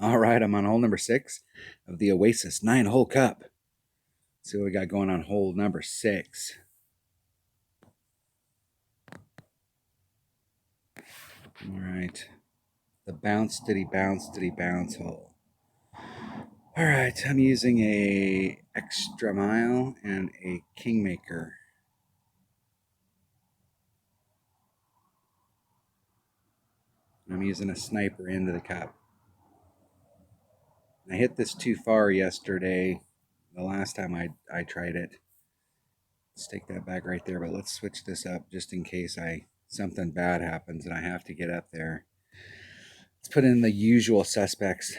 All right, I'm on hole number 6 of the Oasis 9-hole cup. See what we got going on hole number 6. All right, the bounce diddy bounce hole. All right, I'm using a extra mile and a kingmaker. I'm using a sniper into the cup. I hit this too far yesterday, the last time I tried it. Let's take that back right there, but let's switch this up just in case something bad happens and I have to get up there. Let's put in the usual suspects.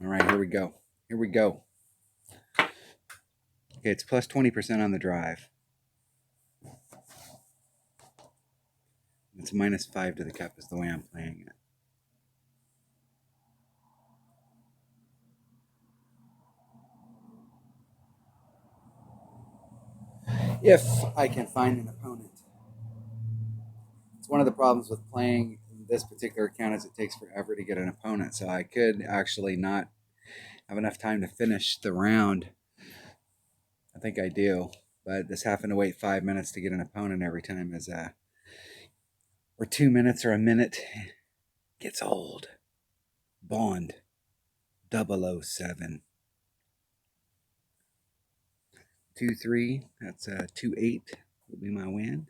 All right, here we go. Here we go. Okay, it's plus 20% on the drive. It's minus 5 to the cup is the way I'm playing it. If I can find an opponent. It's one of the problems with playing this particular account is it takes forever to get an opponent. So I could actually not have enough time to finish the round. I think I do. But this having to wait 5 minutes to get an opponent every time is or 2 minutes or a minute gets old. Bond 007. 2-3. That's 2-8 will be my win.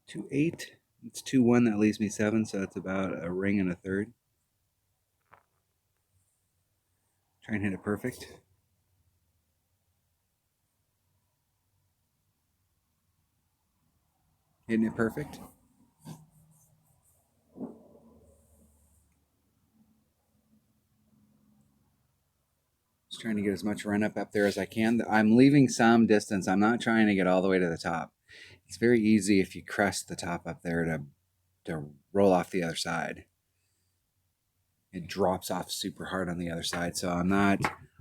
Two eight. It's 2-1. That leaves me 7, so that's about a ring and a third. Try and hit it perfect. Hitting it perfect. Just trying to get as much run up there as I can. I'm leaving some distance. I'm not trying to get all the way to the top. It's very easy if you crest the top up there to roll off the other side. It drops off super hard on the other side. So I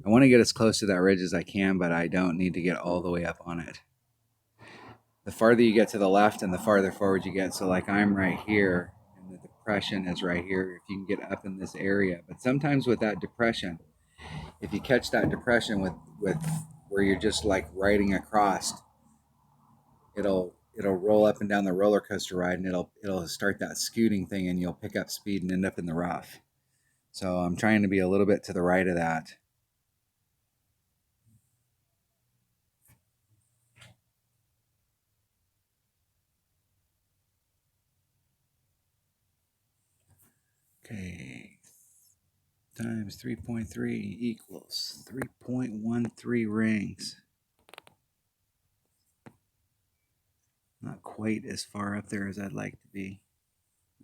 want to get as close to that ridge as I can, but I don't need to get all the way up on it. The farther you get to the left and the farther forward you get. So like I'm right here and the depression is right here. If you can get up in this area, but sometimes with that depression, if you catch that depression with where you're just like riding across, it'll roll up and down the roller coaster ride and it'll start that scooting thing and you'll pick up speed and end up in the rough. So I'm trying to be a little bit to the right of that. Okay. Times 3.3 equals 3.13 rings. Not quite as far up there as I'd like to be.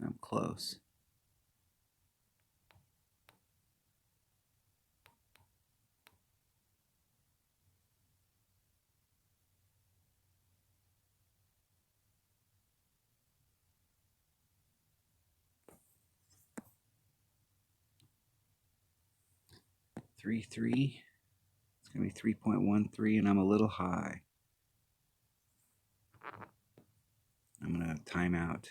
I'm close. Three. It's going to be 3.13, and I'm a little high. I'm going to time out.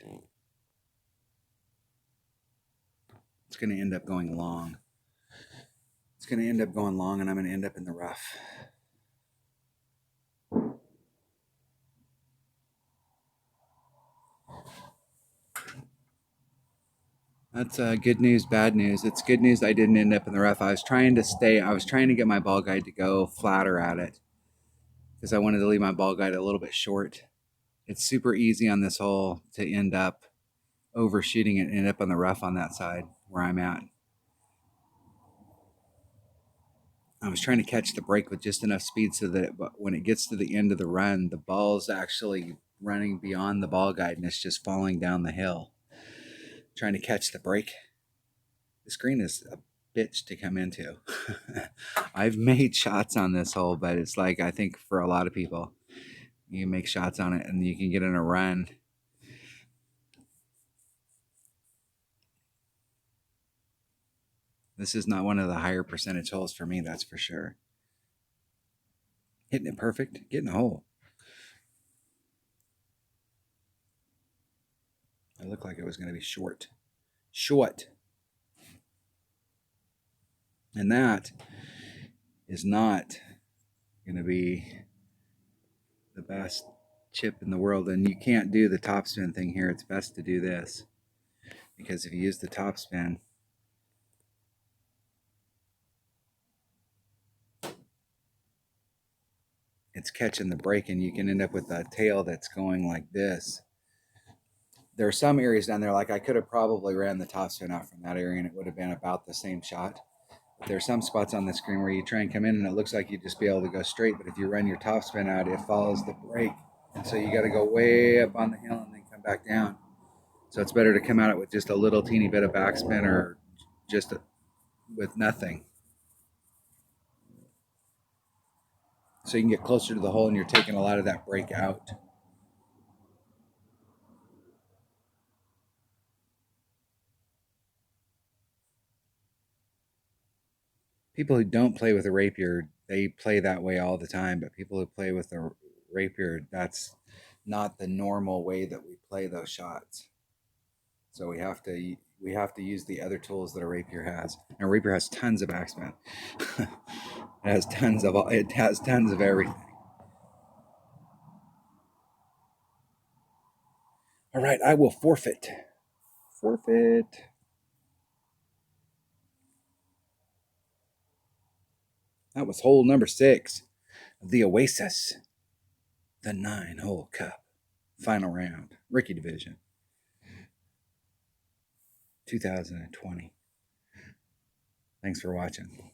It's going to end up going long. It's going to end up going long, and I'm going to end up in the rough. That's good news, bad news. It's good news I didn't end up in the rough. I was trying to get my ball guide to go flatter at it because I wanted to leave my ball guide a little bit short. It's super easy on this hole to end up overshooting it and end up on the rough on that side where I'm at. I was trying to catch the break with just enough speed so that when it gets to the end of the run, the ball's actually running beyond the ball guide and it's just falling down the hill. Trying to catch the break. This green is a bitch to come into. I've made shots on this hole, but it's like I think for a lot of people, You can make shots on it and you can get in a run. This is not one of the higher percentage holes for me, that's for sure. Hitting it perfect, getting a hole. It looked like it was going to be short. Short. And that is not going to be the best chip in the world. And you can't do the topspin thing here. It's best to do this. Because if you use the topspin, it's catching the break and you can end up with a tail that's going like this. There are some areas down there, like I could have probably ran the topspin out from that area and it would have been about the same shot. But there are some spots on the screen where you try and come in and it looks like you'd just be able to go straight, but if you run your topspin out, it follows the break. And so you got to go way up on the hill and then come back down. So it's better to come at it with just a little teeny bit of backspin or just with nothing. So you can get closer to the hole and you're taking a lot of that break out. People who don't play with a rapier, they play that way all the time. But people who play with a rapier, that's not the normal way that we play those shots. So we have to use the other tools that a rapier has. And a rapier has tons of backspin. it has tons of everything. All right, I will forfeit. Forfeit. That was hole number 6 of the Oasis, the 9-hole cup, final round, rookie division, 2020. Thanks for watching.